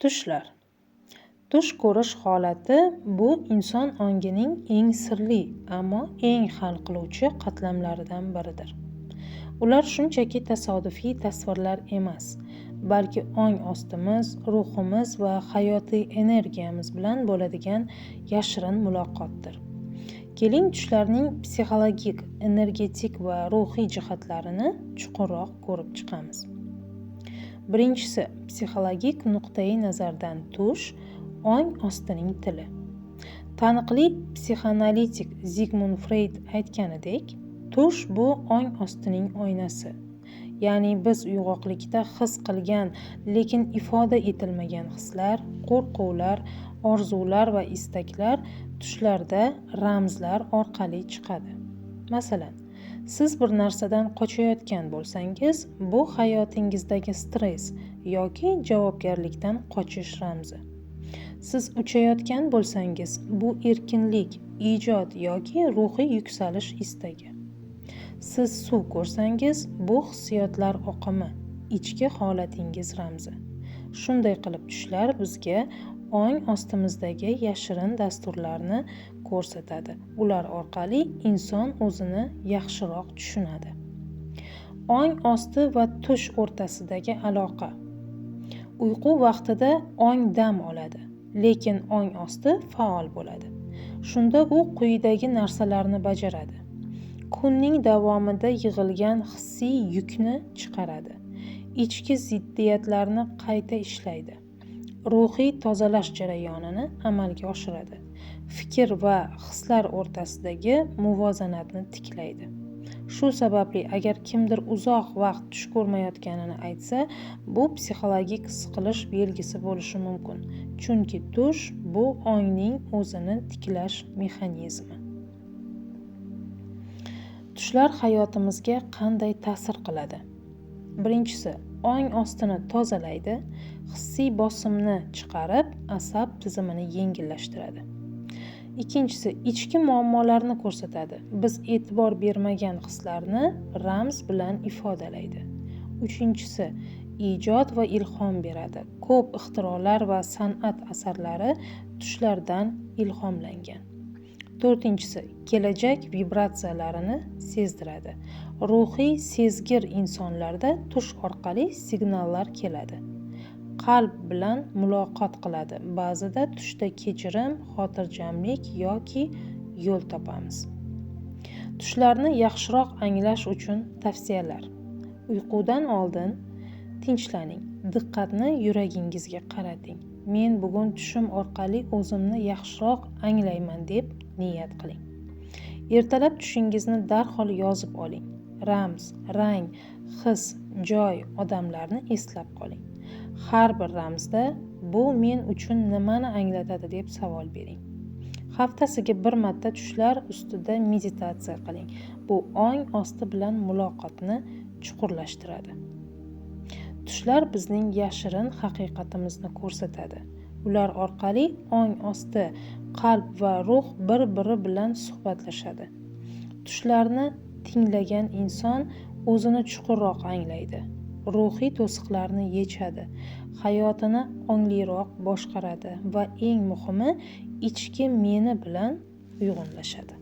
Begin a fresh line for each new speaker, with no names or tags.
Tushlar. Tush ko'rish holati bu inson ongining eng sirli, ammo eng hal qiluvchi qatlamlaridan biridir. Ular shunchaki tasodifiy tasvirlar emas, balki ong ostimiz, ruhimiz va hayotiy energiyamiz bilan bo'ladigan yashirin muloqotdir. Keling, tushlarning psixologik, energetik va ruhiy jihatlarini chuqurroq ko'rib chiqamiz. Birinchisi, psixologik nuqtai nazardan tush ong ostining tili. Taniqli psixoanalitik Zigmund Freyd aytganidek, tush bu ong ostining oynasi. Ya'ni biz uyg'oqlikda his qilgan, lekin ifoda etilmagan hislar, qo'rquvlar, orzular va istaklar tushlarda ramzlar orqali chiqadi. Masalan, siz bir narsadan qochayotgan bo'lsangiz, bu hayotingizdagi stress yoki javobgarlikdan qochish ramzi. Siz uchayotgan bo'lsangiz, bu erkinlik, ijod yoki ruhiy yuksalish istagi. Siz suv ko'rsangiz, bu hissiyotlar oqimi, ichki holatingiz ramzi. Shunday qilib tushlar bizga ong ostimizdagi yashirin dasturlarni ko'rsatadi. Ular orqali inson o'zini yaxshiroq tushunadi. Ong osti va tush o'rtasidagi aloqa. Uyqu vaqtida ong dam oladi, lekin ong osti faol bo'ladi. Shunda u quyidagi narsalarni bajaradi. Kunning davomida yig'ilgan hissiy yukni chiqaradi. Ichki ziddiyatlarni qayta ishlaydi. Ruhiy tozalash jarayonini amalga oshiradi. Fikr va hislar o'rtasidagi muvozanatni tiklaydi. Shu sababli agar kimdir uzoq vaqt tush ko'rmayotganini aytsa, bu psixologik siqilish belgisi bo'lishi mumkin. Chunki tush bu ongning o'zini tiklash mexanizmi. Tushlar hayotimizga qanday ta'sir qiladi? Birinchisi, ong ostini tozalaydi, hissiy bosimni chiqarib, asab tizimini yengillashtiradi. Ikkinchisi, ichki muammolarni ko'rsatadi. Biz e'tibor bermagan hislarni ramz bilan ifodalaydi. Uchinchisi, ijod va ilhom beradi. Ko'p ixtirolar va san'at asarlari tushlardan ilhomlangan. To'rtinchisi, kelajak vibratsiyalarini sezdiradi. Ruhiy sezgir insonlarda tush orqali signallar keladi. Qalb bilan muloqot qiladi. Ba'zida tushda kechirim, xotirjamlik yoki yo'l topamiz. Tushlarni yaxshiroq anglash uchun tavsiyalar. Uyqudan oldin tinchlaning. Diqqatni yuragingizga qarating. Men bugun tushim orqali o'zimni yaxshiroq anglayman deb niyat qiling. Ertalab tushingizni darhol yozib oling. Ramz, rang, his, joy, odamlarni eslab qoling. Har bir ramzda bu men uchun nimani anglatadi deb savol bering. Haftasiga bir marta tushlar ustida meditatsiya qiling. Bu ong osti bilan muloqotni chuqurlashtiradi. Tushlar bizning yashirin haqiqatimizni ko'rsatadi. Ular orqali ong osti, qalb va ruh bir-biri bilan suhbatlashadi. Tushlarni tinglagan inson o'zini chuqurroq anglaydi. Ruhiy to'siqlarni yechadi, hayotini ongliroq boshqaradi va eng muhimi, ichki meni bilan uyg'unlashadi.